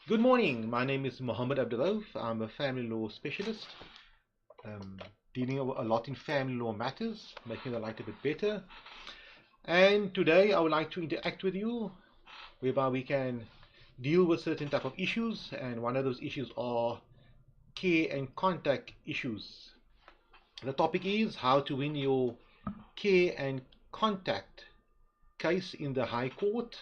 Good morning. My name is Mohammed Abduroaf. I'm a family law specialist, dealing a lot in family law matters, making the life a bit better. And today I would like to interact with you, whereby we can deal with certain type of issues, and one of those issues are care and contact issues. The topic is how to win your care and contact case in the High Court.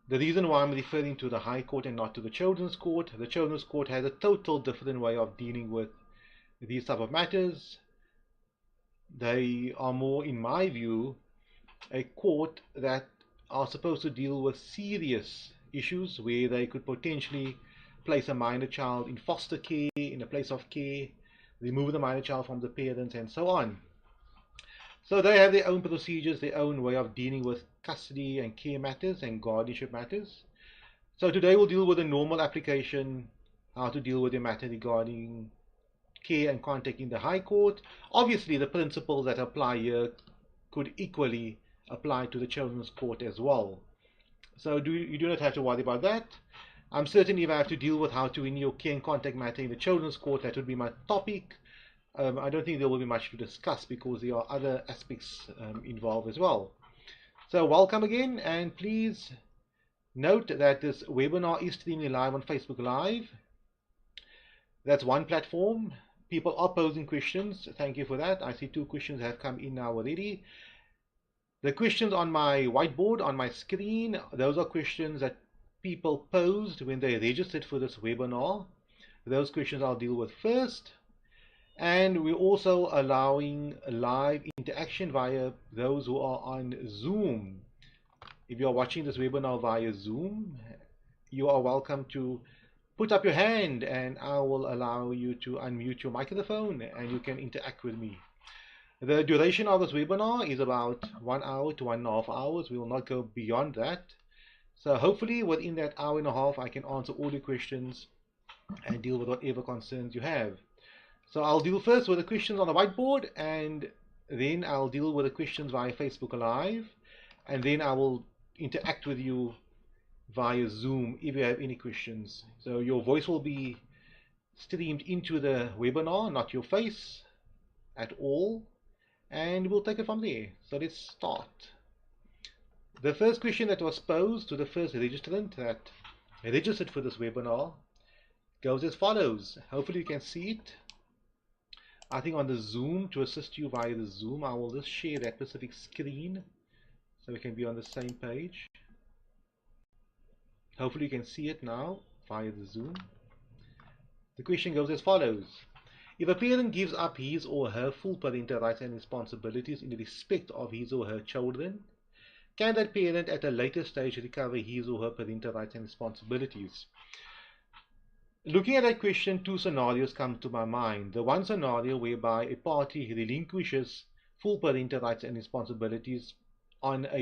The reason why I'm referring to the High Court and not to the Children's Court, the Children's Court has a total different way of dealing with these type of matters. They are more, in my view, a court that are supposed to deal with serious issues where they could potentially place a minor child in foster care, in a place of care, remove the minor child from the parents, and so on. So they have their own procedures, their own way of dealing with custody and care matters and guardianship matters. So today we'll deal with a normal application, how to deal with a matter regarding care and contact in the High Court. Obviously, the principles that apply here could equally apply to the Children's Court as well. So you do not have to worry about that. I'm certain if I have to deal with how to win your care and contact matter in the Children's Court, that would be my topic. I don't think there will be much to discuss because there are other aspects involved as well. So welcome again, and please note that this webinar is streaming live on Facebook Live. That's one platform. People are posing questions. Thank you for that. I see 2 questions have come in now already. The questions on my whiteboard, on my screen, those are questions that people posed when they registered for this webinar. Those questions I'll deal with first. And we're also allowing live interaction via those who are on Zoom. If you're watching this webinar via Zoom, you are welcome to put up your hand and I will allow you to unmute your microphone and you can interact with me. The duration of this webinar is about 1 hour to 1.5 hours. We will not go beyond that. So hopefully within that hour and a half I can answer all your questions and deal with whatever concerns you have. So I'll deal first with the questions on the whiteboard, and then I'll deal with the questions via Facebook Live, and then I will interact with you via Zoom if you have any questions. So your voice will be streamed into the webinar, not your face at all, and we'll take it from there. So let's start. The first question that was posed to the first registrant that registered for this webinar goes as follows. Hopefully you can see it. I think on the Zoom, to assist you via the Zoom, I will just share that specific screen so we can be on the same page. Hopefully you can see it now via the Zoom. The question goes as follows. If a parent gives up his or her full parental rights and responsibilities in respect of his or her children, can that parent at a later stage recover his or her parental rights and responsibilities? Looking at that question, 2 scenarios come to my mind. The one scenario whereby a party relinquishes full parental rights and responsibilities on not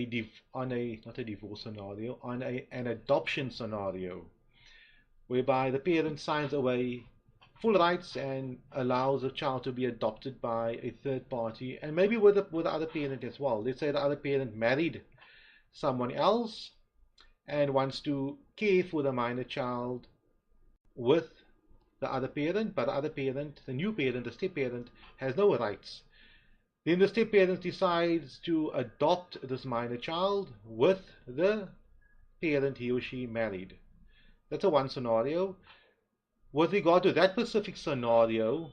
a divorce scenario, on an adoption scenario, whereby the parent signs away full rights and allows the child to be adopted by a third party, and maybe with the other parent as well. Let's say the other parent married someone else and wants to care for the minor child with the other parent, but the other parent, the new parent, the step parent, has no rights. Then the step parent decides to adopt this minor child with the parent he or she married. That's a one scenario. With regard to that specific scenario,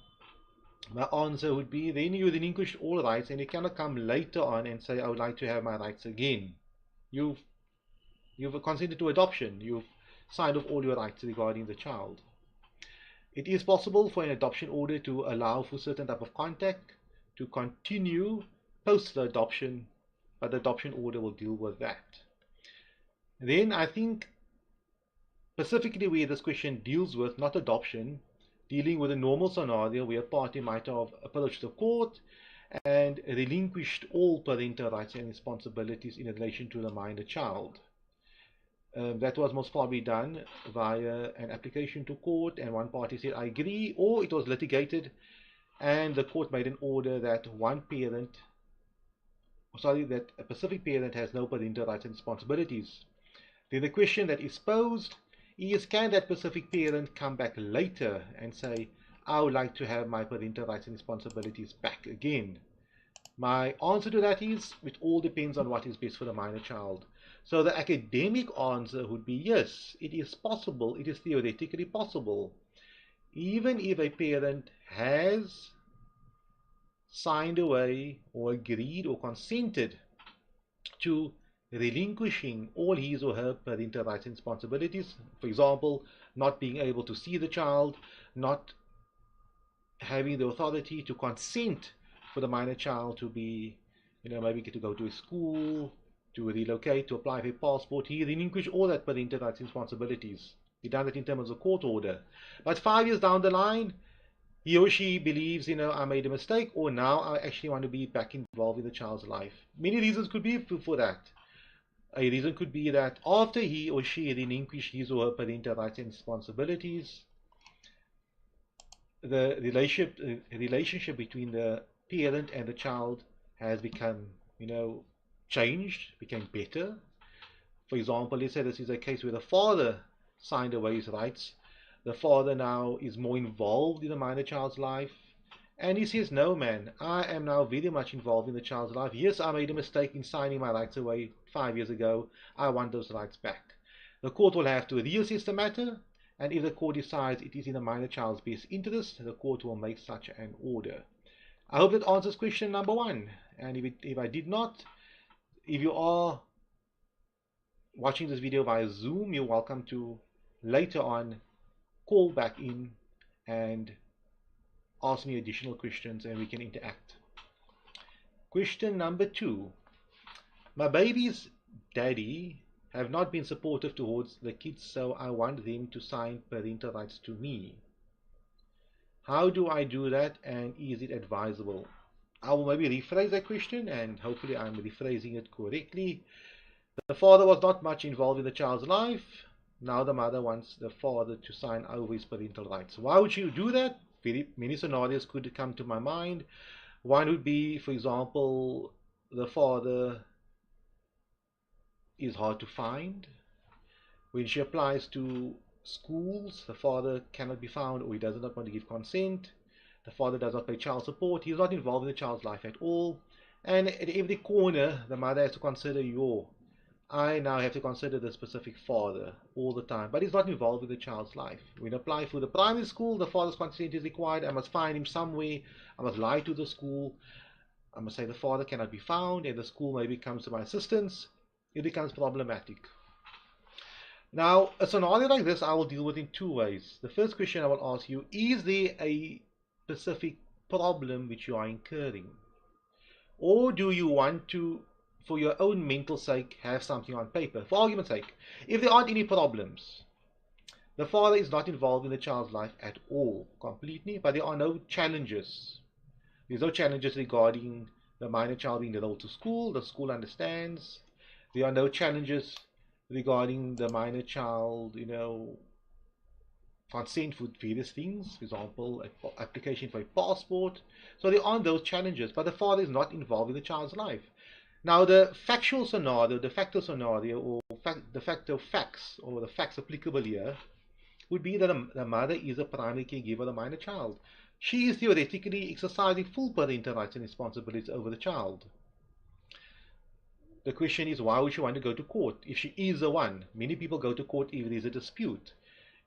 my answer would be then you relinquish all rights and you cannot come later on and say I would like to have my rights again. You've consented to adoption. You've signed off all your rights regarding the child. It is possible for an adoption order to allow for certain type of contact to continue post the adoption, but the adoption order will deal with that. Then I think specifically where this question deals with not adoption, dealing with a normal scenario where a party might have approached the court and relinquished all parental rights and responsibilities in relation to the minor child. That was most probably done via an application to court, and one party said I agree, or it was litigated and the court made an order that that a specific parent has no parental rights and responsibilities. Then the question that is posed is, can that specific parent come back later and say, I would like to have my parental rights and responsibilities back again? My answer to that is, it all depends on what is best for the minor child. So the academic answer would be yes, it is possible, it is theoretically possible. Even if a parent has signed away or agreed or consented to relinquishing all his or her parental rights and responsibilities, for example, not being able to see the child, not having the authority to consent for the minor child to be, maybe get to go to a school, to relocate, to apply for a passport. He relinquished all that parental rights and responsibilities. He done it in terms of a court order. But 5 years down the line, he or she believes, I made a mistake, or now I actually want to be back involved in the child's life. Many reasons could be for that. A reason could be that after he or she relinquished his or her parental rights and responsibilities, the relationship between the parent and the child has become, changed, became better. For example, let's say this is a case where the father signed away his rights. The father now is more involved in the minor child's life. And he says, no man, I am now very much involved in the child's life. Yes, I made a mistake in signing my rights away 5 years ago. I want those rights back. The court will have to reassess the matter. And if the court decides it is in the minor child's best interest, the court will make such an order. I hope that answers question number 1. And if I did not, if you are watching this video via Zoom, you're welcome to later on call back in and ask me additional questions and we can interact. Question number 2. My baby's daddy have not been supportive towards the kids, so I want them to sign parental rights to me. How do I do that, and is it advisable? I will maybe rephrase that question, and hopefully I'm rephrasing it correctly. The father was not much involved in the child's life. Now the mother wants the father to sign over his parental rights. Why would you do that? Many scenarios could come to my mind. One would be, for example, the father is hard to find. When she applies to schools, the father cannot be found, or he does not want to give consent. The father does not pay child support. He is not involved in the child's life at all. And at every corner, the mother has to consider, I now have to consider the specific father all the time, but he's not involved in the child's life. When I apply for the primary school, the father's consent is required. I must find him somewhere. I must lie to the school. I must say the father cannot be found, and the school maybe comes to my assistance. It becomes problematic. Now, a scenario like this I will deal with in 2 ways. The first question I will ask you, is there a specific problem which you are incurring? Or do you want to, for your own mental sake, have something on paper? For argument's sake, if there aren't any problems, the father is not involved in the child's life at all, completely, but there are no challenges. There's no challenges regarding the minor child being enrolled to school. The school understands. There are no challenges regarding the minor child, consent for various things, for example, an application for a passport. So there aren't those challenges, but the father is not involved in the child's life. Now, the factual scenario, the factor scenario, or the factor facts, or the facts applicable here, would be that the mother is a primary caregiver of the minor child. She is theoretically exercising full parental rights and responsibilities over the child. The question is, why would she want to go to court if she is the one? Many people go to court if there is a dispute.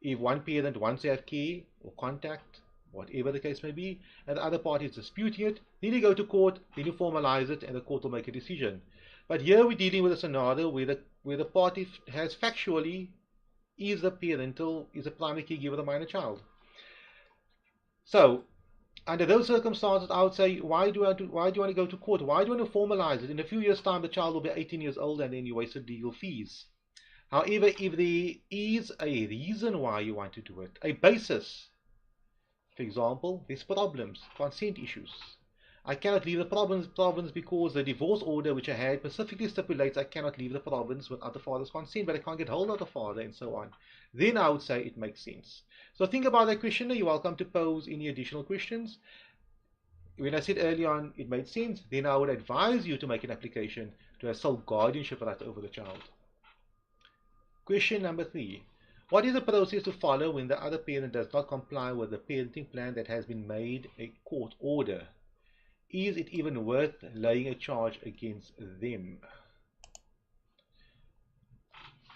If one parent wants to have care or contact, whatever the case may be, and the other party is disputing it, then you go to court, then you formalize it, and the court will make a decision. But here we're dealing with a scenario where the party has factually is a primary caregiver of the minor child. So, under those circumstances, I would say, why do you want to go to court? Why do you want to formalize it? In a few years' time, the child will be 18 years old, and then you wasted legal fees. However, if there is a reason why you want to do it, a basis, for example, there's problems, consent issues. I cannot leave the province because the divorce order which I had specifically stipulates I cannot leave the province without the father's consent, but I can't get hold of the father, and so on. Then I would say it makes sense. So think about that question. You're welcome to pose any additional questions. When I said early on it made sense, then I would advise you to make an application to have sole guardianship right over the child. Question number 3. What is the process to follow when the other parent does not comply with the parenting plan that has been made a court order? Is it even worth laying a charge against them?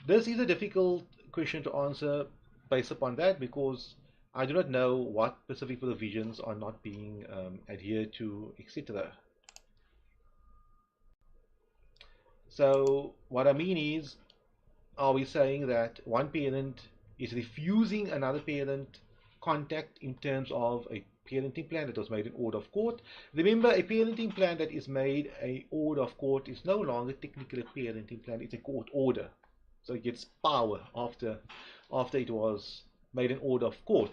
This is a difficult question to answer based upon that, because I do not know what specific provisions are not being adhered to, etc. So what I mean is, are we saying that one parent is refusing another parent contact in terms of a parenting plan that was made in order of court? Remember, a parenting plan that is made an order of court is no longer technically a parenting plan, it's a court order. So it gets power after it was made an order of court.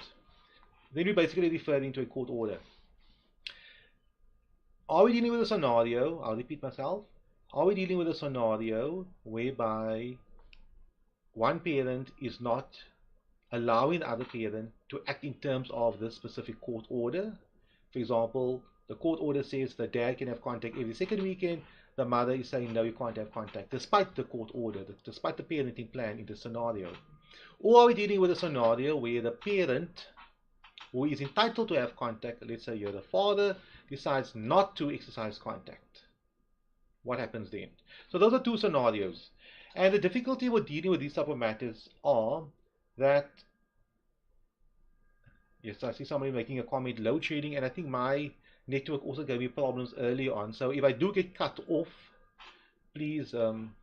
Then we're basically referring to a court order. Are we dealing with a scenario, I'll repeat myself, are we dealing with a scenario whereby one parent is not allowing the other parent to act in terms of this specific court order? For example, the court order says the dad can have contact every second weekend. The mother is saying, no, you can't have contact, despite the court order, despite the parenting plan in the scenario. Or are we dealing with a scenario where the parent who is entitled to have contact, let's say you're the father, decides not to exercise contact? What happens then? So those are two scenarios. And the difficulty with dealing with these type of matters are that, yes, I see somebody making a comment, load shedding, and I think my network also gave me problems early on. So if I do get cut off, please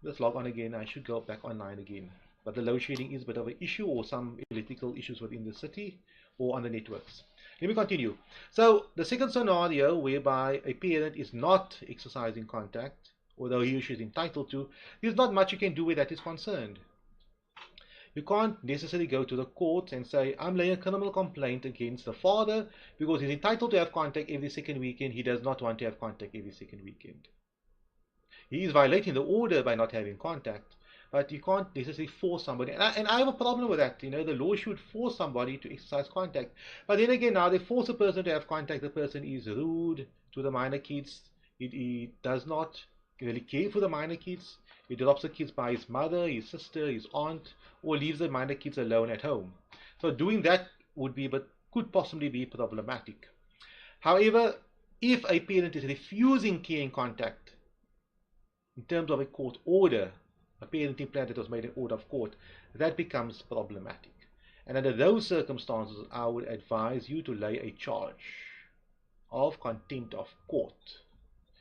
let's log on again. I should go back online again. But the load shedding is a bit of an issue, or some electrical issues within the city or on the networks. Let me continue. So the second scenario, whereby a parent is not exercising contact, although he or she is entitled to, there's not much you can do where that is concerned. You can't necessarily go to the court and say, I'm laying a criminal complaint against the father because he's entitled to have contact every second weekend. He does not want to have contact every second weekend. He is violating the order by not having contact, but you can't necessarily force somebody. And I have a problem with that. You know, the law should force somebody to exercise contact. But then again, now they force a person to have contact. The person is rude to the minor kids. He does not really care for the minor kids. He drops the kids by his mother, his sister, his aunt, or leaves the minor kids alone at home. So doing that would be, but could possibly be problematic. However, if a parent is refusing care and contact in terms of a court order, a parenting plan that was made in order of court, that becomes problematic. And under those circumstances, I would advise you to lay a charge of contempt of court.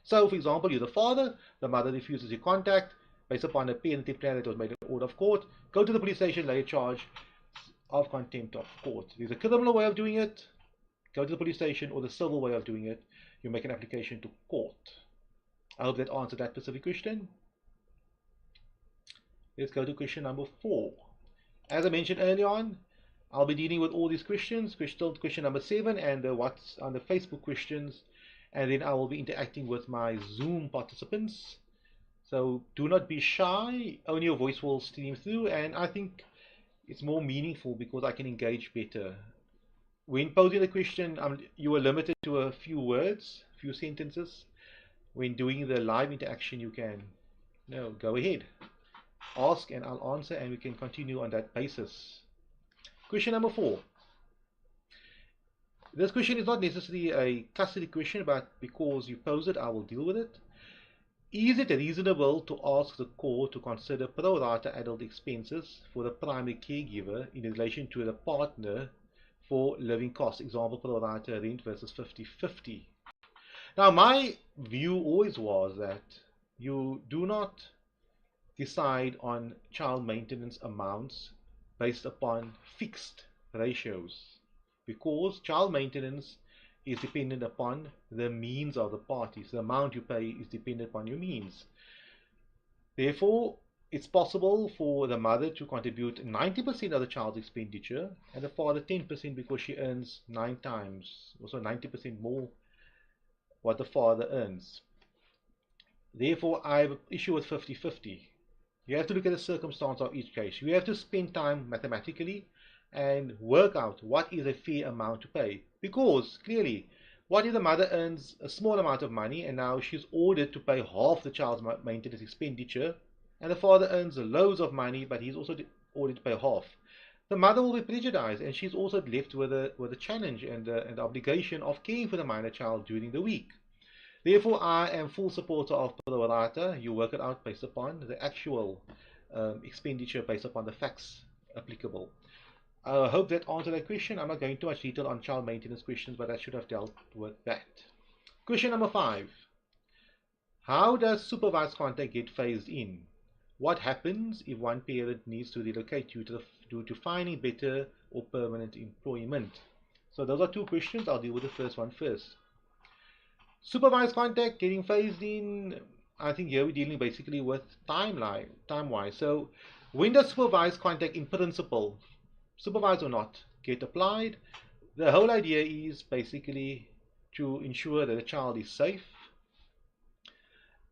So, for example, you're the father, the mother refuses your contact based upon a parenting plan that was made in order of court. Go to the police station, lay a charge of contempt of court. There's a criminal way of doing it. Go to the police station, or the civil way of doing it, you make an application to court. I hope that answered that specific question. Let's go to question number 4. As I mentioned earlier on, I'll be dealing with all these questions. Question number 7 and the what's on the Facebook questions, and then I will be interacting with my Zoom participants. So do not be shy. Only your voice will stream through, and I think it's more meaningful because I can engage better. When posing the question, you are limited to a few words, few sentences. When doing the live interaction, you can go ahead, ask, and I'll answer, and we can continue on that basis. Question number 4. This question is not necessarily a custody question, but because you posed it, I will deal with it. Is it reasonable to ask the court to consider pro rata adult expenses for the primary caregiver in relation to the partner for living costs? Example, pro rata rent versus 50-50. Now, my view always was that you do not decide on child maintenance amounts based upon fixed ratios, because child maintenance is dependent upon the means of the parties. The amount you pay is dependent upon your means. Therefore, it's possible for the mother to contribute 90% of the child's expenditure and the father 10%, because she earns 9 times, also 90% more what the father earns. Therefore, I have an issue with 50-50. You have to look at the circumstance of each case. You have to spend time mathematically and work out what is a fair amount to pay. Because clearly, what if the mother earns a small amount of money and now she's ordered to pay half the child's maintenance expenditure, and the father earns loads of money but he's also ordered to pay half? the mother will be prejudiced, and she's also left with a challenge and the obligation of caring for the minor child during the week. Therefore, I am full supporter of pro rata. You work it out based upon the actual expenditure, based upon the facts applicable. I hope that answered that question. I'm not going too much detail on child maintenance questions, but I should have dealt with that. Question number 5. How does supervised contact get phased in? What happens if one parent needs to relocate due to finding better or permanent employment? So those are 2 questions. I'll deal with the first one first. Supervised contact getting phased in. I think here we're dealing basically with time-wise. So when does supervised contact in principle, supervised or not, get applied? The whole idea is basically to ensure that the child is safe,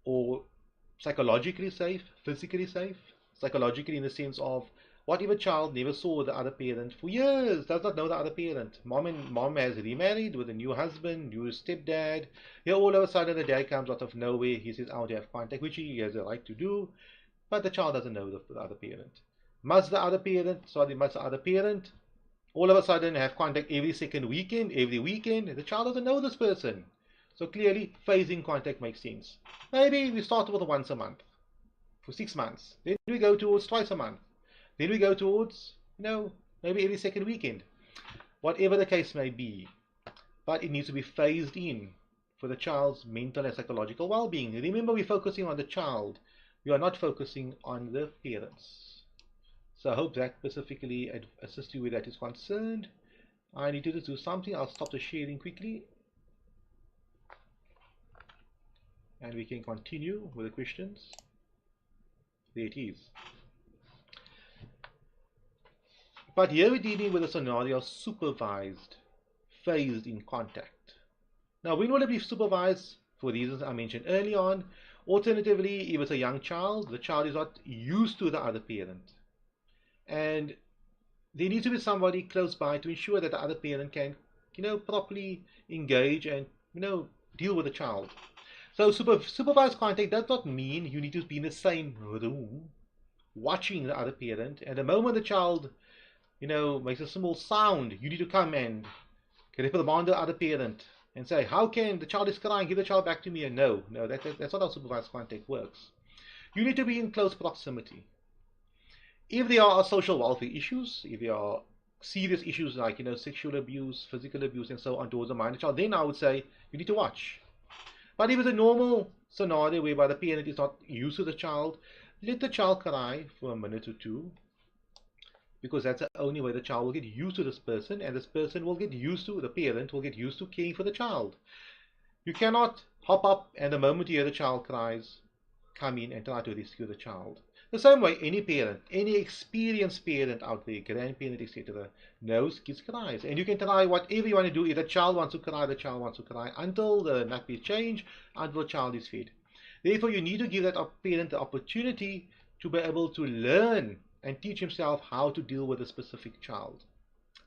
or psychologically safe, physically safe. Psychologically in the sense of, what if a child never saw the other parent for years, does not know the other parent? Mom has remarried with a new husband, new stepdad. Here all of a sudden the dad comes out of nowhere. He says, I want to have contact, which he has a right to do, but the child doesn't know the other parent. Must the other parent all of a sudden have contact every second weekend, every weekend? The child doesn't know this person. So clearly, phasing contact makes sense. Maybe we start with once a month for 6 months. Then we go towards twice a month. Then we go towards, maybe every second weekend. Whatever the case may be. But it needs to be phased in for the child's mental and psychological well-being. Remember, we're focusing on the child. We are not focusing on the parents. So I hope that specifically assists you where that is concerned. I need to just do something. I'll stop the sharing quickly. And we can continue with the questions. There it is. But here we're dealing with a scenario of supervised, phased-in contact. Now, when will it be supervised? For reasons I mentioned early on. Alternatively, if it's a young child, the child is not used to the other parent. And there needs to be somebody close by to ensure that the other parent can, properly engage and, deal with the child. So supervised contact does not mean you need to be in the same room watching the other parent. And the moment the child, makes a small sound, you need to come and reprimand the other parent and say, how can the child is crying, give the child back to me? And no, that's not how supervised contact works. You need to be in close proximity. If there are social welfare issues, if there are serious issues like, sexual abuse, physical abuse, and so on towards a minor child, then I would say you need to watch. But if it's a normal scenario whereby the parent is not used to the child, let the child cry for a minute or 2, because that's the only way the child will get used to this person, and this person will get used to, the parent will get used to caring for the child. You cannot hop up and the moment you hear the child cries, come in and try to rescue the child. The same way any parent, any experienced parent out there, grandparent, etc., knows kids cries. And you can try whatever you want to do. If the child wants to cry, the child wants to cry until the nappy change, until the child is fed. Therefore, you need to give that parent the opportunity to be able to learn and teach himself how to deal with a specific child.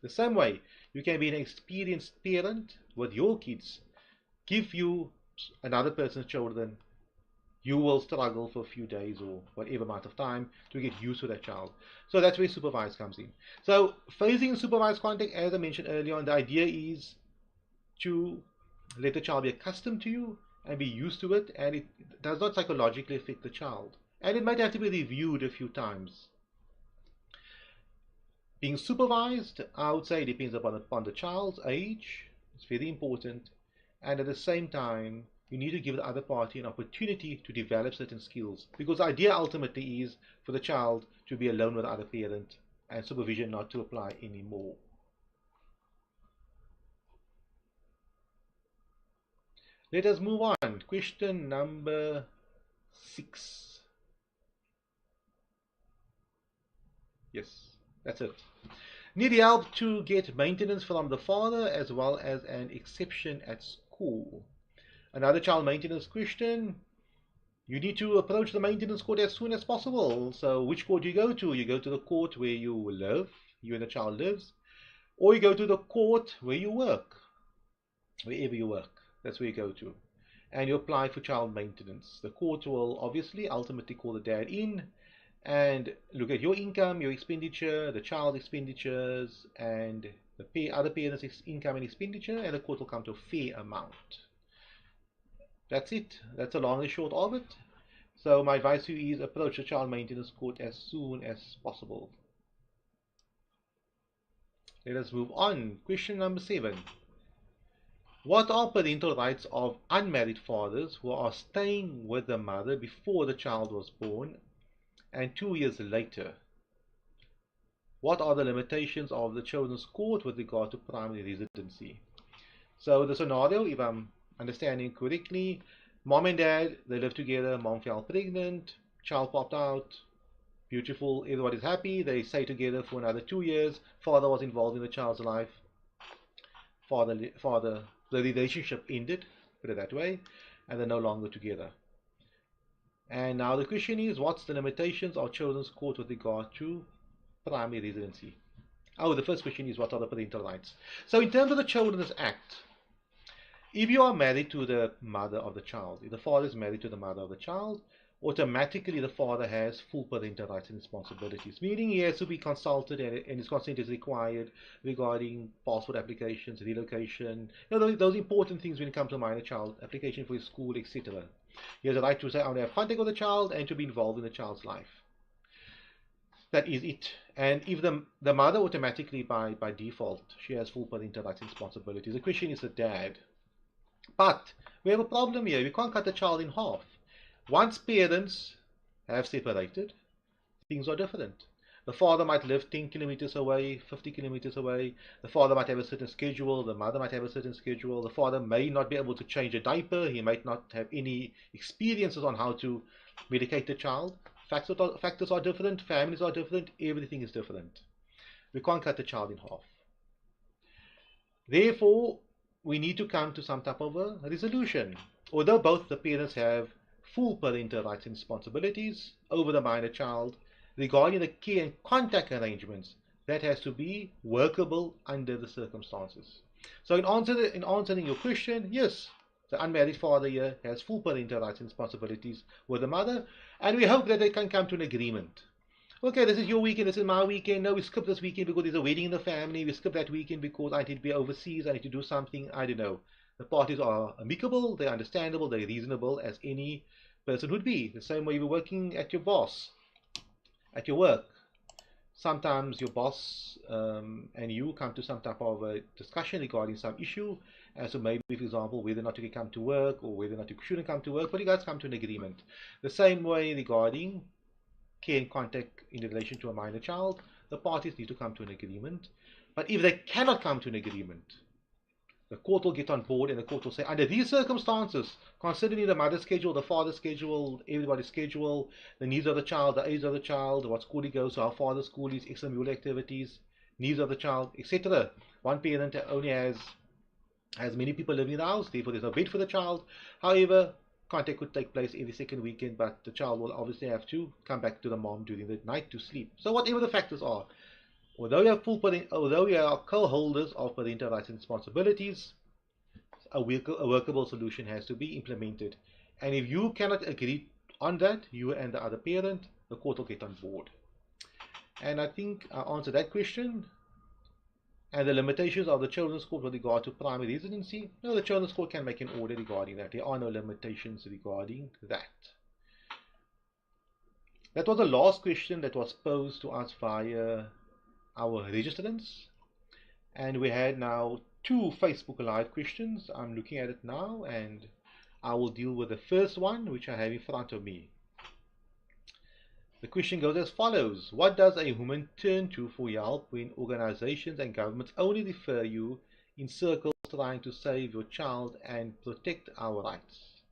The same way, you can be an experienced parent with your kids. Give you another person's children, you will struggle for a few days or whatever amount of time to get used to that child. So that's where supervised comes in. So phasing supervised contact, as I mentioned earlier on, the idea is to let the child be accustomed to you and be used to it, and it does not psychologically affect the child. And it might have to be reviewed a few times. Being supervised, I would say, depends upon the child's age. It's very important. And at the same time, you need to give the other party an opportunity to develop certain skills. Because the idea ultimately is for the child to be alone with the other parent and supervision not to apply anymore. Let us move on. Question number 6. Yes, that's it. Need help to get maintenance from the father as well as an exception at school. Another child maintenance question. You need to approach the maintenance court as soon as possible. So which court do you go to? You go to the court where you live, you and the child lives, or you go to the court where you work, wherever you work. That's where you go to. And you apply for child maintenance. The court will obviously ultimately call the dad in, and look at your income, your expenditure, the child expenditures, and the other parents' income and expenditure, and the court will come to a fair amount. That's it. That's the long and short of it. So my advice to you is approach the child maintenance court as soon as possible. Let us move on. Question number 7. What are parental rights of unmarried fathers who are staying with the mother before the child was born and 2 years later? What are the limitations of the children's court with regard to primary residency? So the scenario, if I'm understanding correctly, mom and dad, they live together, mom fell pregnant, child popped out, beautiful, everybody's happy, they stay together for another 2 years, father was involved in the child's life, the relationship ended, put it that way, and they're no longer together. And now the question is, what's the limitations of children's court with regard to primary residency? Oh, the first question is, what are the parental rights? So in terms of the Children's Act, if you are married to the mother of the child, if the father is married to the mother of the child, automatically the father has full parental rights and responsibilities, meaning he has to be consulted and his consent is required regarding passport applications, relocation, those important things when it comes to a minor child, application for his school, etc. He has a right to say, I want to have contact with the child and to be involved in the child's life. That is it. And if the mother automatically by default, she has full parental rights and responsibilities. The question is the dad. But we have a problem here. We can't cut the child in half. Once parents have separated, things are different. The father might live 10 kilometers away, 50 kilometers away. The father might have a certain schedule. The mother might have a certain schedule. The father may not be able to change a diaper. He might not have any experiences on how to medicate the child. Factors are different. Families are different. Everything is different. We can't cut the child in half. Therefore, we need to come to some type of a resolution. Although both the parents have full parental rights and responsibilities over the minor child, regarding the care and contact arrangements, that has to be workable under the circumstances. So in answering your question, yes, the unmarried father here has full parental rights and responsibilities with the mother, and we hope that they can come to an agreement. Okay, this is your weekend, this is my weekend. No, we skip this weekend because there's a wedding in the family. We skip that weekend because I need to be overseas, I need to do something, I don't know. The parties are amicable, they're understandable, they're reasonable as any person would be. The same way you're working at your boss, at your work. Sometimes your boss and you come to some type of a discussion regarding some issue, as to maybe, for example, whether or not you can come to work or whether or not you shouldn't come to work, but you guys come to an agreement. The same way regarding care and contact in relation to a minor child, the parties need to come to an agreement. But if they cannot come to an agreement, the court will get on board and the court will say, under these circumstances, considering the mother's schedule, the father's schedule, everybody's schedule, the needs of the child, the age of the child, what school he goes to, how far the school is, extramural activities, needs of the child, etc. One parent only has many people living in the house, therefore there's no bed for the child. However, contact could take place every second weekend, but the child will obviously have to come back to the mom during the night to sleep. So whatever the factors are, although you are co-holders of parental rights and responsibilities, a workable solution has to be implemented. And if you cannot agree on that, you and the other parent, the court will get on board. And I think I answered that question. And the limitations of the Children's Court with regard to primary residency? No, the Children's Court can make an order regarding that. There are no limitations regarding that. That was the last question that was posed to us via our registrants. And we had now 2 Facebook Live questions. I'm looking at it now and I will deal with the first one, which I have in front of me. The question goes as follows. What does a woman turn to for help when organizations and governments only refer you in circles trying to save your child and protect our rights?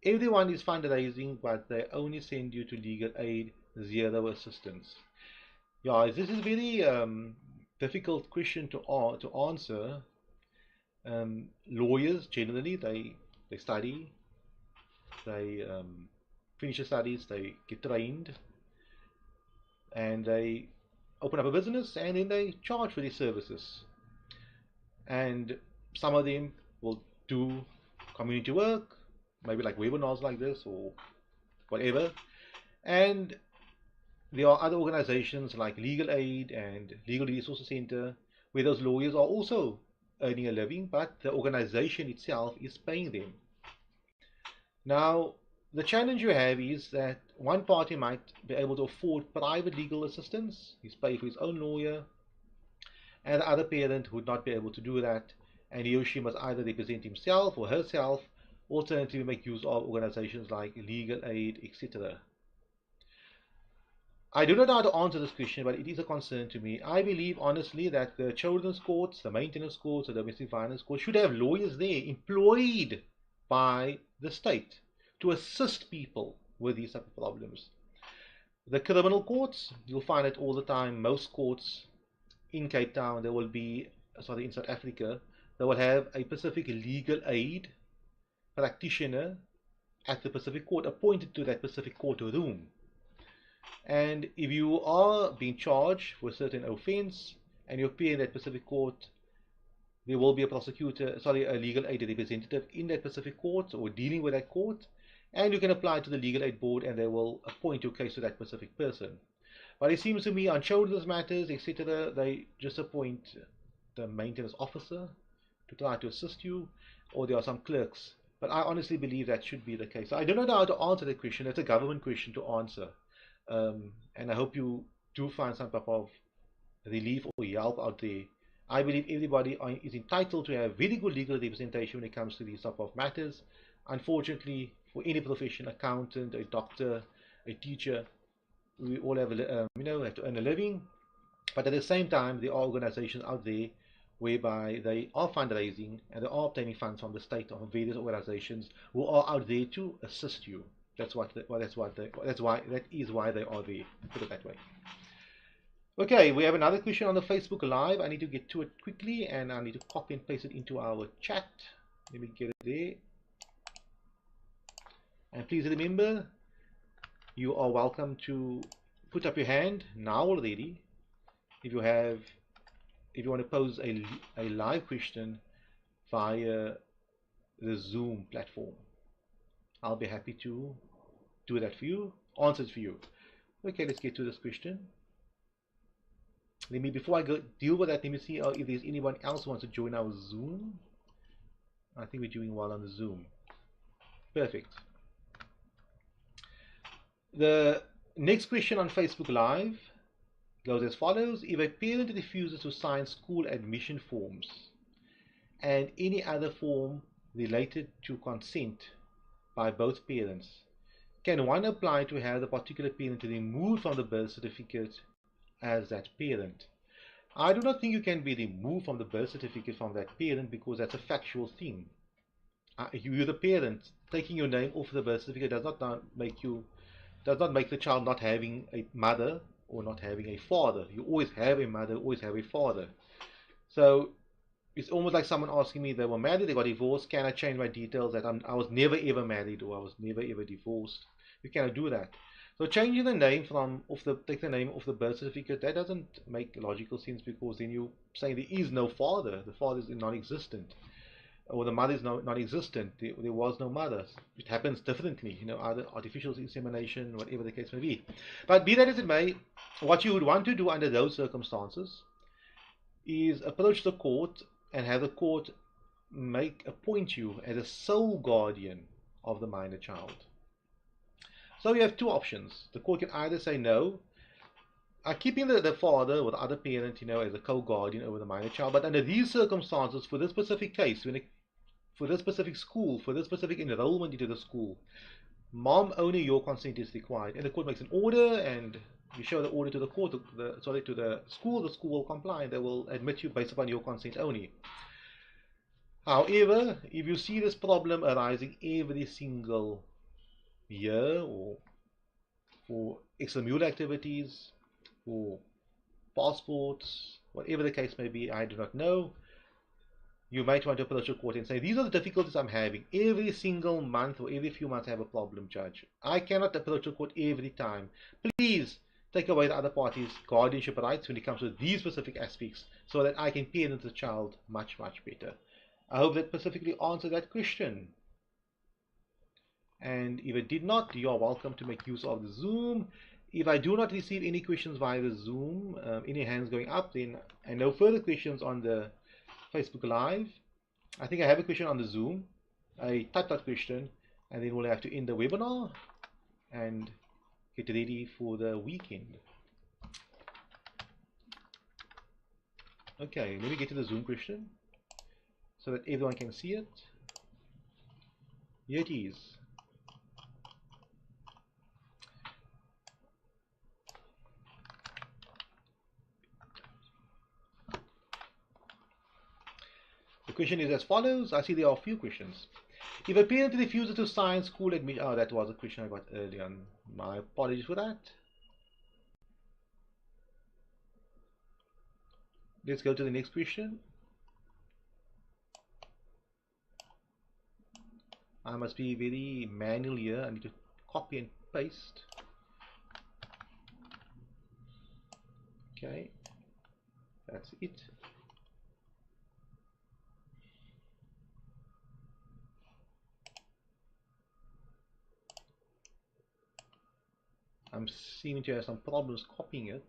Everyone is fundraising, but they only send you to legal aid, zero assistance. Yeah, this is a very difficult question to answer. Lawyers generally, they study, they finish their studies, they get trained, and they open up a business and then they charge for these services. And some of them will do community work, maybe like webinars like this or whatever. And there are other organizations like Legal Aid and Legal Resources Center where those lawyers are also earning a living, but the organization itself is paying them. Now, the challenge you have is that one party might be able to afford private legal assistance, he's paying for his own lawyer, and the other parent would not be able to do that, and he or she must either represent himself or herself, alternatively make use of organizations like Legal Aid, etc. I do not know how to answer this question, but it is a concern to me. I believe honestly that the children's courts, the maintenance courts, the domestic violence courts should have lawyers there employed by the state to assist people with these type of problems. The criminal courts, you'll find it all the time. Most courts in Cape Town, there will be, sorry, in South Africa, they will have a Pacific legal aid practitioner at the Pacific court appointed to that Pacific court room. And if you are being charged for a certain offense and you appear in that Pacific court, there will be a prosecutor, sorry, a legal aid representative in that Pacific court or dealing with that court, and you can apply to the legal aid board and they will appoint your case to that specific person. But it seems to me on children's matters, etc., they just appoint the maintenance officer to try to assist you, or there are some clerks. But I honestly believe that should be the case. So I don't know how to answer that question. It's a government question to answer. And I hope you do find some type of relief or help out there. I believe everybody is entitled to have very good legal representation when it comes to these type of matters. Unfortunately, for any profession, accountant, a doctor, a teacher, we all have, have to earn a living. But at the same time, there are organizations out there whereby they are fundraising and they are obtaining funds from the state or from various organizations who are out there to assist you. That is why they are there. Put it that way. Okay, we have another question on the Facebook Live. I need to get to it quickly, and I need to copy and paste it into our chat. Let me get it there. And please remember, you are welcome to put up your hand now already if you want to pose a live question via the Zoom platform. I'll be happy to do that for you, answer it for you. Okay, let's get to this question. Before I go deal with that, let me see if there's anyone else who wants to join our Zoom. I think we're doing well on the Zoom. Perfect. The next question on Facebook Live goes as follows. If a parent refuses to sign school admission forms and any other form related to consent by both parents, can one apply to have the particular parent removed from the birth certificate as that parent? I do not think you can be removed from the birth certificate from that parent because that's a factual thing. You're the parent. Taking your name off the birth certificate does not make the child not having a mother or not having a father. You always have a mother, always have a father. So it's almost like someone asking me, they were married, they got divorced, can I change my details that I was never ever married or I was never ever divorced? You cannot do that. So changing the name take the name off the birth certificate, that doesn't make logical sense, because then you saying there is no father, the father is non-existent, or the mother is non-existent, there was no mother. It happens differently, either artificial insemination, whatever the case may be. But be that as it may, what you would want to do under those circumstances is approach the court and have the court appoint you as a sole guardian of the minor child. So you have two options. The court can either say no, keeping the father or the other parent, as a co-guardian over the minor child, but under these circumstances, for this specific case, for this specific school, for this specific enrollment into the school, mom, only your consent is required. And the court makes an order, and you show the order to the court, to the school will comply, and they will admit you based upon your consent only. However, if you see this problem arising every single year, or for extramural activities, for passports, whatever the case may be, I do not know, you might want to approach a court and say, these are the difficulties I'm having. Every single month or every few months I have a problem, judge. I cannot approach a court every time. Please take away the other party's guardianship rights when it comes to these specific aspects, so that I can parent the child much, much better. I hope that specifically answered that question. And if it did not, you are welcome to make use of the Zoom. If I do not receive any questions via the Zoom, any hands going up, then and no further questions on the Facebook Live, I think I have a question on the Zoom. I type that question, and then we'll have to end the webinar and get ready for the weekend. Okay, let me get to the Zoom question so that everyone can see it. Here it is. The question is as follows. I see there are a few questions. If a parent refuses to sign school admission, oh, that was a question I got earlier on. My apologies for that. Let's go to the next question. I must be very manual here. I need to copy and paste. Okay, that's it. I'm seeming to have some problems copying it.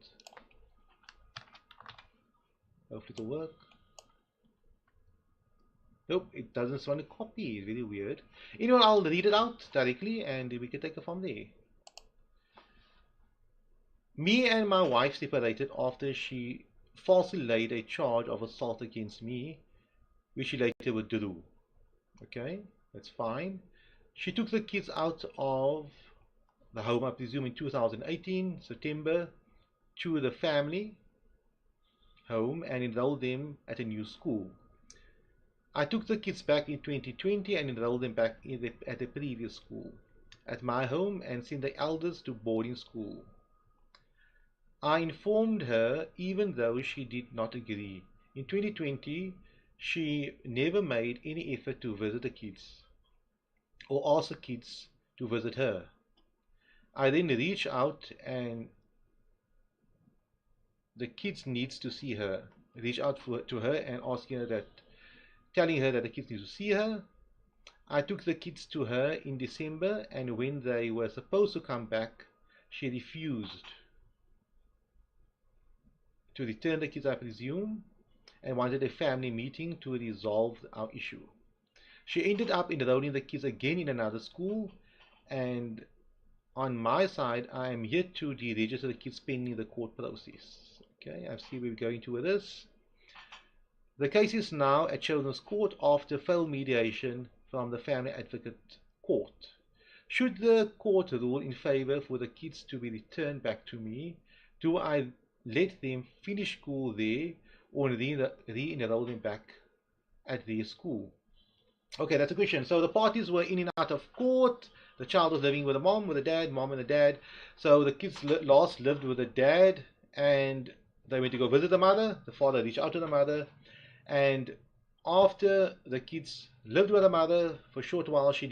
Hopefully it'll work. Nope, it doesn't want to copy. It's very weird. Anyway, I'll read it out directly and we can take it from there. Me and my wife separated after she falsely laid a charge of assault against me, which she later withdrew. Okay, that's fine. She took the kids out of the home, I presume in 2018, September, to the family home and enrolled them at a new school. I took the kids back in 2020 and enrolled them back at the previous school, at my home, and sent the elders to boarding school. I informed her even though she did not agree. In 2020, she never made any effort to visit the kids or ask the kids to visit her. I then reached out and the kids needs to see her. Reach out to her and asking her that, telling her that the kids need to see her. I took the kids to her in December, and when they were supposed to come back, she refused to return the kids, I presume, and wanted a family meeting to resolve our issue. She ended up enrolling the kids again in another school, and on my side, I am yet to deregister the kids pending the court process. Okay, I see where we're going to with this. The case is now at Children's Court after failed mediation from the Family Advocate Court. Should the court rule in favor for the kids to be returned back to me, do I let them finish school there or re-enroll them back at their school? Okay, that's a question. So the parties were in and out of court. The child was living with the mom, with the dad, mom and the dad. So the kids last lived with the dad, and they went to go visit the mother. The father reached out to the mother, and after the kids lived with the mother for a short while, she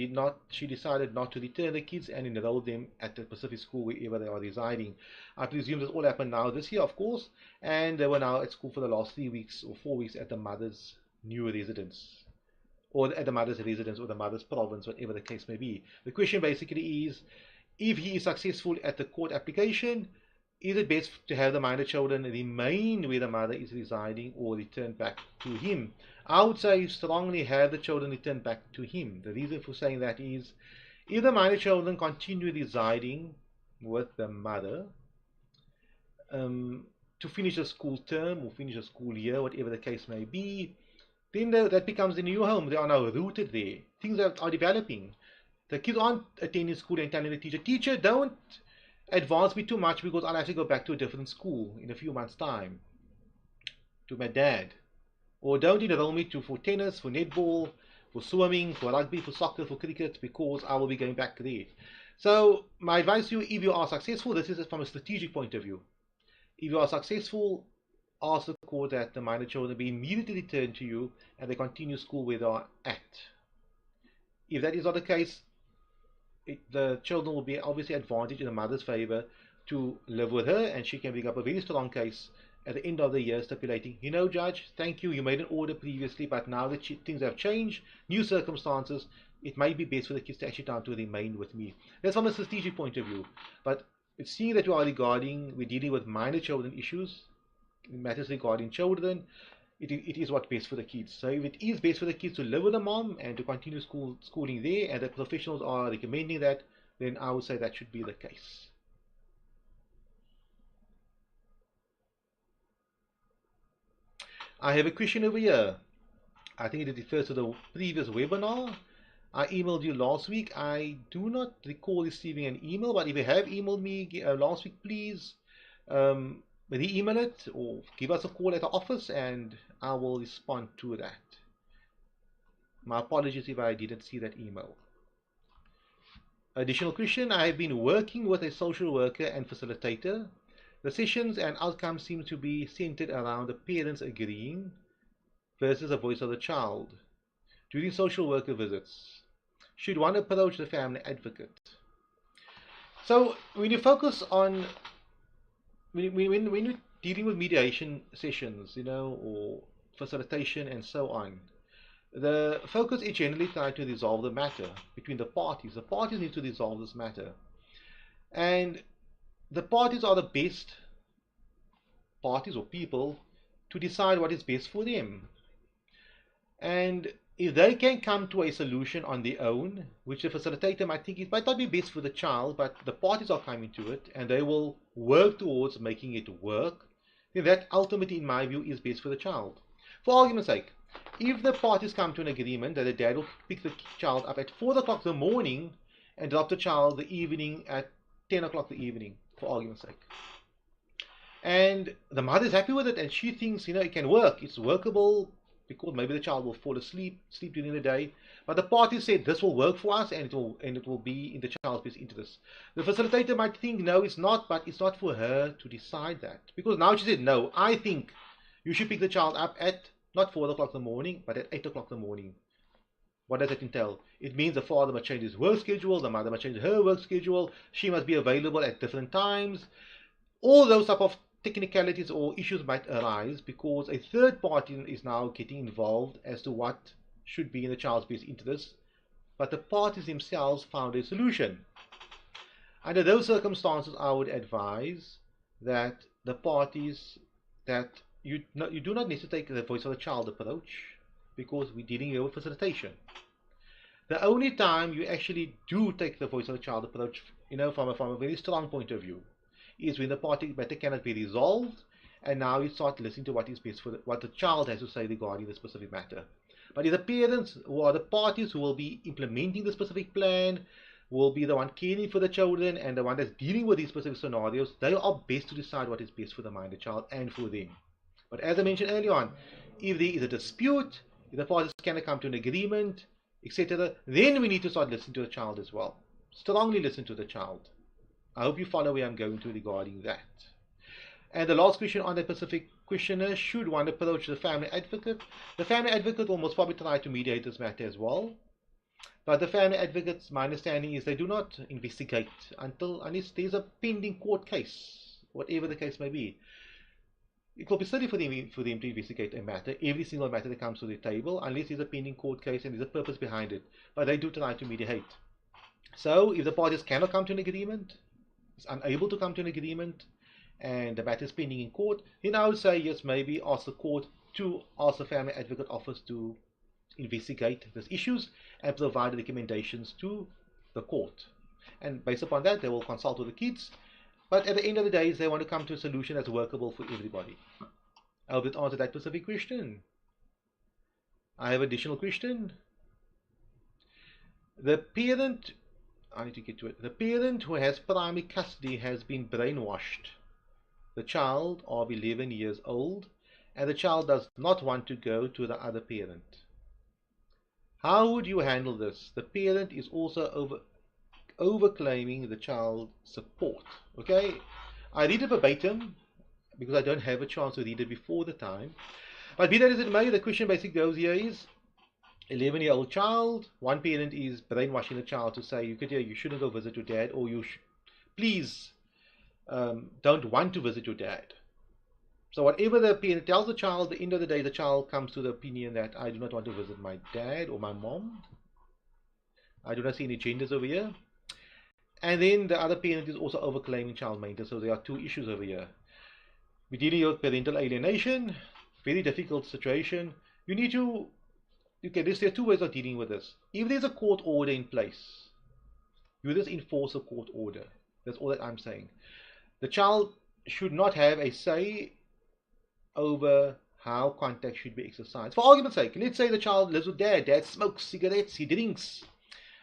decided not to return the kids and enroll them at the Pacific school wherever they are residing. I presume this all happened now this year, of course, and they were now at school for the last 3 weeks or 4 weeks at the mother's new residence, or at the mother's residence or the mother's province, whatever the case may be. The question basically is, if he is successful at the court application, is it best to have the minor children remain where the mother is residing or return back to him? I would say strongly have the children return back to him. The reason for saying that is, if the minor children continue residing with the mother to finish a school term or finish a school year, whatever the case may be, then that becomes the new home. They are now rooted there. Things are developing. The kids aren't attending school and telling the teacher, don't advance me too much because I'll have to go back to a different school in a few months' time, to my dad. Or don't enroll me for tennis, for netball, for swimming, for rugby, for soccer, for cricket, because I will be going back there. So my advice to you, if you are successful, this is from a strategic point of view. If you are successful, ask the court that the minor children be immediately returned to you and they continue school where they are at. If that is not the case, the children will be obviously advantaged in the mother's favor to live with her, and she can bring up a very strong case at the end of the year stipulating, you know, judge, thank you, you made an order previously, but now that things have changed, new circumstances, it might be best for the kids to actually time to remain with me. That's from a strategic point of view. But seeing that we're dealing with minor children issues, matters regarding children, it is what's best for the kids. So if it is best for the kids to live with the mom and to continue schooling there, and the professionals are recommending that, then I would say that should be the case. I have a question over here. I think it refers to the previous webinar. I emailed you last week. I do not recall receiving an email, but if you have emailed me last week, please re-email it or give us a call at the office and I will respond to that. My apologies if I didn't see that email. Additional question, I have been working with a social worker and facilitator. The sessions and outcomes seem to be centered around the parents agreeing versus the voice of the child. During social worker visits, should one approach the family advocate? So when you focus on, when you're dealing with mediation sessions, or facilitation and so on, the focus is generally trying to resolve the matter between the parties. The parties need to resolve this matter. And the parties are the best parties or people to decide what is best for them. And if they can come to a solution on their own, which the facilitator might think it might not be best for the child, but the parties are coming to it and they will work towards making it work, then that ultimately, in my view, is best for the child. For argument's sake, if the parties come to an agreement that the dad will pick the child up at 4 o'clock in the morning and drop the child the evening at 10 o'clock in the evening, for argument's sake, and the mother is happy with it and she thinks, it can work, it's workable, because maybe the child will fall asleep during the day, but the parties said this will work for us and it will be in the child's best interest. The facilitator might think no, it's not, but it's not for her to decide that, because now she said no, I think you should pick the child up at not 4 o'clock in the morning, but at 8 o'clock in the morning. What does that entail? It means the father must change his work schedule, the mother must change her work schedule, she must be available at different times. All those type of technicalities or issues might arise because a third party is now getting involved as to what should be in the child's best interest, but the parties themselves found a solution. Under those circumstances, I would advise that the parties, that you do not necessarily take the voice of the child approach, because we're dealing here with facilitation. The only time you actually do take the voice of the child approach, from a very strong point of view, is when the party matter cannot be resolved, and now you start listening to what is best for what the child has to say regarding the specific matter. But if the parents, who are the parties who will be implementing the specific plan, will be the one caring for the children and the one that's dealing with these specific scenarios, they are best to decide what is best for the minor child and for them. But as I mentioned earlier on, if there is a dispute, if the parties cannot come to an agreement, etc., then we need to start listening to the child as well. Strongly listen to the child. I hope you follow where I'm going to regarding that. And the last question on that specific questionnaire, should one approach the family advocate? The family advocate will most probably try to mediate this matter as well. But the family advocates, my understanding is they do not investigate unless there's a pending court case, whatever the case may be. It will be silly for them to investigate a matter, every single matter that comes to the table, unless there's a pending court case and there's a purpose behind it. But they do try to mediate. So if the parties cannot come to an agreement, is unable to come to an agreement, and the matter is pending in court, then I would say yes, maybe ask the court to ask the family advocate office to investigate these issues and provide recommendations to the court. And based upon that, they will consult with the kids. But at the end of the day, they want to come to a solution that's workable for everybody. I hope it answered that specific question. I have an additional question. I need to get to it. The parent who has primary custody has been brainwashed. The child of 11 years old, and the child does not want to go to the other parent. How would you handle this? The parent is also overclaiming the child's support. Okay, I read it verbatim because I don't have a chance to read it before the time. But be that as it may, the question basically goes here is 11-year-old child, one parent is brainwashing the child to say, you shouldn't go visit your dad, or please don't want to visit your dad. So whatever the parent tells the child, at the end of the day, the child comes to the opinion that I do not want to visit my dad or my mom. I do not see any genders over here. And then the other parent is also overclaiming child maintenance. So there are two issues over here. We're dealing with parental alienation, very difficult situation. You need to, okay, there are two ways of dealing with this. If there's a court order in place, you just enforce a court order. That's all that I'm saying. The child should not have a say over how contact should be exercised. For argument's sake, let's say the child lives with dad. Dad smokes cigarettes, he drinks.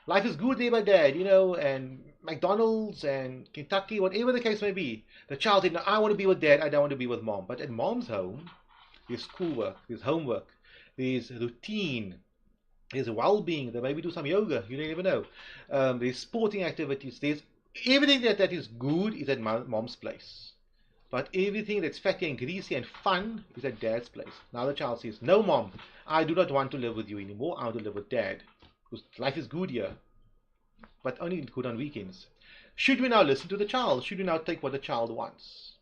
Life is good there by dad, and McDonald's and Kentucky, whatever the case may be. The child said, no, I want to be with dad, I don't want to be with mom. But at mom's home, there's schoolwork, there's homework, there's routine, there's well-being. They maybe do some yoga, you never know. There's sporting activities, there's everything that is good is at mom's place. But everything that's fatty and greasy and fun is at dad's place. Now the child says, no mom, I do not want to live with you anymore, I want to live with dad. Because life is good here, but only good on weekends. Should we now listen to the child? Should we now take what the child wants?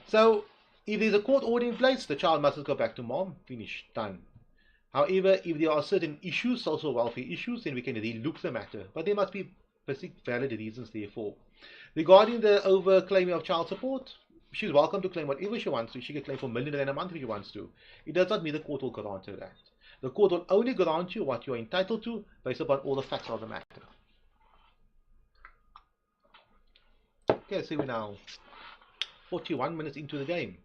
So, if there's a court order in place, the child must go back to mom. Finish. Done. However, if there are certain issues, social welfare issues, then we can relook the matter. But there must be basic valid reasons therefore. Regarding the overclaiming of child support, she's welcome to claim whatever she wants to. She can claim for R1 million a month if she wants to. It does not mean the court will grant her that. The court will only grant you what you are entitled to based upon all the facts of the matter. Okay, so we're now 41 minutes into the game.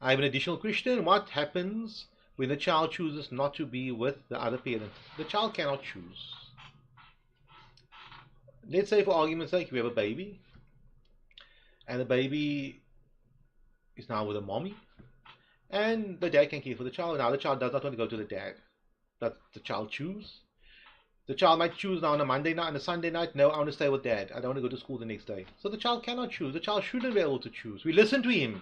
I have an additional question. What happens when the child chooses not to be with the other parent? The child cannot choose. Let's say, for argument's sake, we have a baby, and the baby is now with a mommy, and the dad can care for the child. Now the child does not want to go to the dad. Does the child choose? The child might choose now on a Monday night and a Sunday night, no, I want to stay with dad. I don't want to go to school the next day. So the child cannot choose. The child shouldn't be able to choose. We listen to him.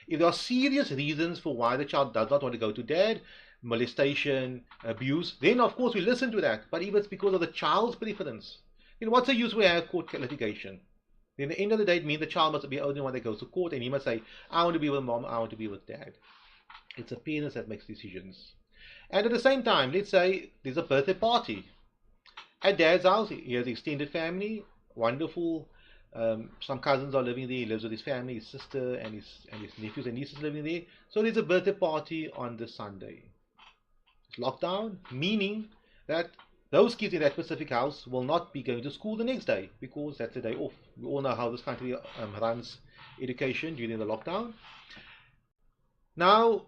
If there are serious reasons for why the child does not want to go to dad, molestation, abuse, then of course we listen to that. But if it's because of the child's preference, then what's the use we have court litigation? Then at the end of the day, it means the child must be the only one that goes to court, and he must say, I want to be with mom, I want to be with dad. It's a parent that makes decisions. And at the same time, let's say there's a birthday party. At dad's house, he has extended family, wonderful. Some cousins are living there. He lives with his family, his sister and his nephews and nieces living there. So there's a birthday party on this Sunday. It's lockdown, meaning that those kids in that specific house will not be going to school the next day because that's the day off. We all know how this country runs education during the lockdown. Now,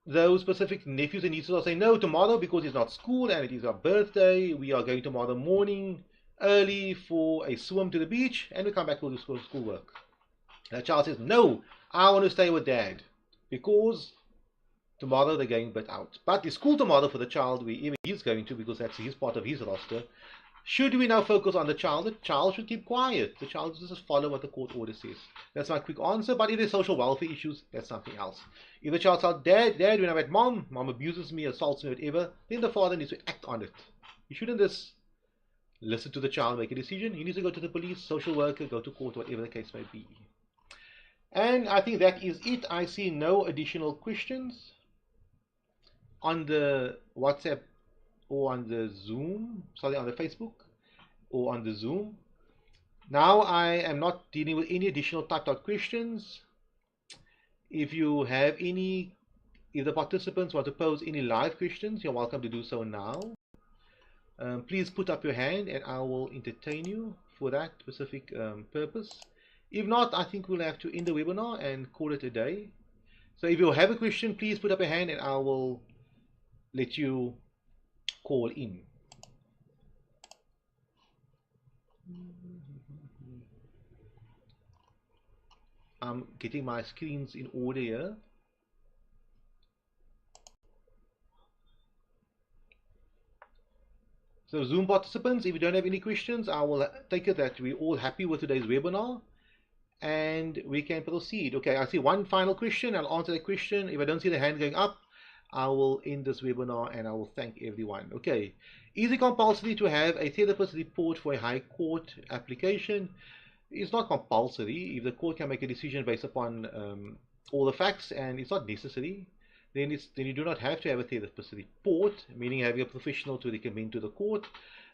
those specific nephews and nieces are saying, no, tomorrow, because it's not school and it is our birthday, we are going tomorrow morning early for a swim to the beach, and we come back to do schoolwork. And the child says, no, I want to stay with dad because tomorrow they're going a bit out. But the school tomorrow for the child, wherever he's going to, because that's his part of his roster. Should we now focus on the child? The child should keep quiet. The child should just follow what the court order says. That's my quick answer. But if there's social welfare issues, that's something else. If the child says, Dad, when I'm at mom abuses me, assaults me, whatever, then the father needs to act on it. You shouldn't just listen to the child, make a decision. He needs to go to the police, social worker, go to court, whatever the case may be. And I think that is it. I see no additional questions on the WhatsApp or on the Zoom, sorry, on the Facebook or on the Zoom. Now I am not dealing with any additional typed out questions. If you have any, if the participants want to pose any live questions, you're welcome to do so now. Please put up your hand and I will entertain you for that specific purpose. If not, I think we'll have to end the webinar and call it a day. So if you have a question, please put up your hand and I will let you call in. I'm getting my screens in order here. So Zoom participants, if you don't have any questions, I will take it that we're all happy with today's webinar and we can proceed. Okay, I see one final question. I'll answer that question. If I don't see the hand going up, I will end this webinar and I will thank everyone. Okay, is it compulsory to have a therapist report for a high court application? It's not compulsory. If the court can make a decision based upon all the facts and it's not necessary, then you do not have to have a therapist report, meaning having a professional to recommend to the court.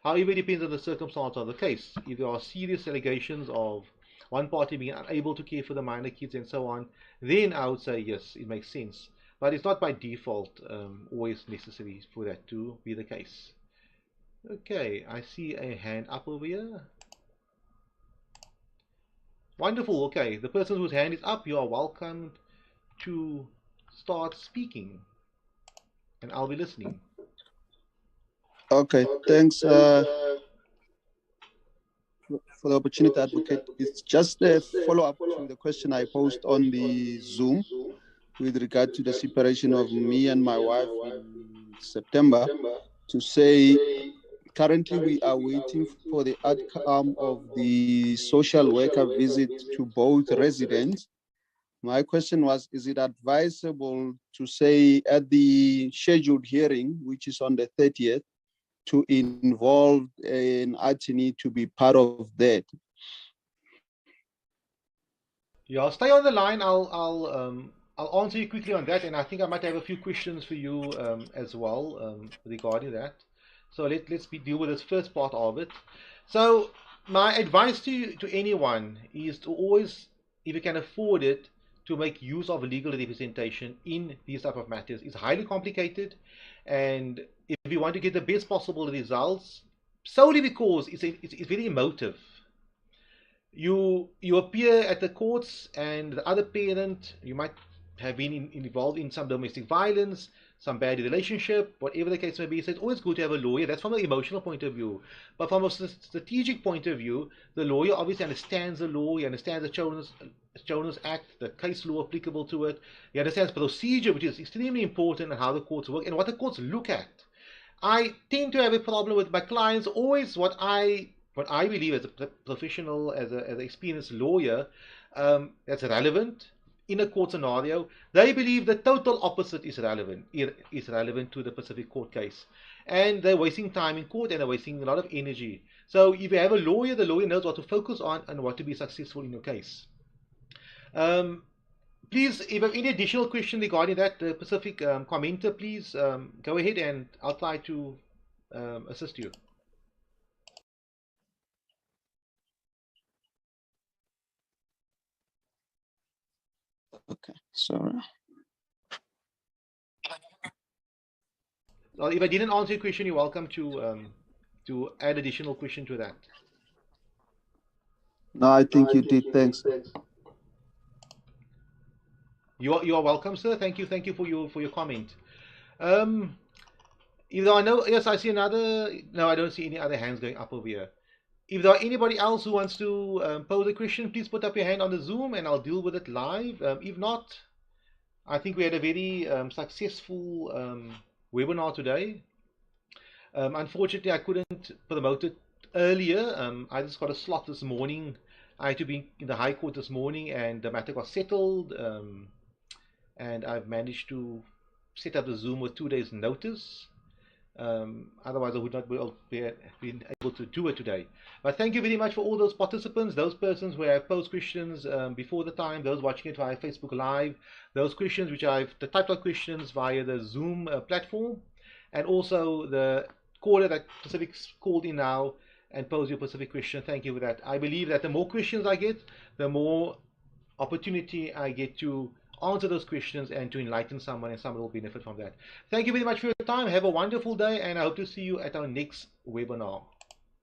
However, it depends on the circumstance of the case. If there are serious allegations of one party being unable to care for the minor kids and so on, then I would say yes, it makes sense. But it's not by default always necessary for that to be the case. Okay, I see a hand up over here. Wonderful. Okay, the person whose hand is up, you are welcome to start speaking, and I'll be listening. Okay, thanks for the opportunity, Advocate. It's just a follow-up to the question I posed on the Zoom with regard to the separation of me and my wife in September, to say currently we are waiting for the outcome of the social worker visit to both residents. My question was, is it advisable to say at the scheduled hearing, which is on the 30th, to involve an attorney to be part of that? Yeah, stay on the line. I'll answer you quickly on that, and I think I might have a few questions for you as well regarding that. So deal with this first part of it. So my advice to anyone is to always, if you can afford it, to make use of legal representation in these type of matters. It's highly complicated, and if you want to get the best possible results, solely because it's very emotive, you appear at the courts, and the other parent, you might have been involved in some domestic violence, some bad relationship, whatever the case may be. So it's always good to have a lawyer. That's from an emotional point of view. But from a strategic point of view, the lawyer obviously understands the law. He understands the Children's Act, the case law applicable to it. He understands procedure, which is extremely important, and how the courts work and what the courts look at. I tend to have a problem with my clients always what I believe as a professional, as an experienced lawyer, that's relevant in a court scenario. They believe the total opposite is relevant to the specific court case, and they're wasting time in court and they're wasting a lot of energy. So if you have a lawyer, the lawyer knows what to focus on and what to be successful in your case. Um, Please, if you have any additional question regarding that, the specific commenter, please go ahead and I'll try to assist you. Okay, sorry. Well, if I didn't answer your question, you're welcome to add additional question to that. No, I think you did. Thanks. You are welcome, sir. Thank you for your comment. Um, if there are no, yes, I see another. No, I don't see any other hands going up over here. If there are anybody else who wants to pose a question, please put up your hand on the Zoom and I'll deal with it live. If not, I think we had a very successful webinar today. Unfortunately, I couldn't promote it earlier. I just got a slot this morning. I had to be in the High Court this morning, and the matter got settled. And I've managed to set up the Zoom with 2 days' notice. Otherwise, I would not be been able to do it today. But thank you very much for all those participants, those persons who have posed questions before the time, those watching it via Facebook Live, those questions which the typed out questions via the Zoom platform, and also the caller that Pacific called in now and posed your Pacific question. Thank you for that. I believe that the more questions I get, the more opportunity I get to answer those questions and to enlighten someone, and someone will benefit from that. Thank you very much for your time. Have a wonderful day, and I hope to see you at our next webinar.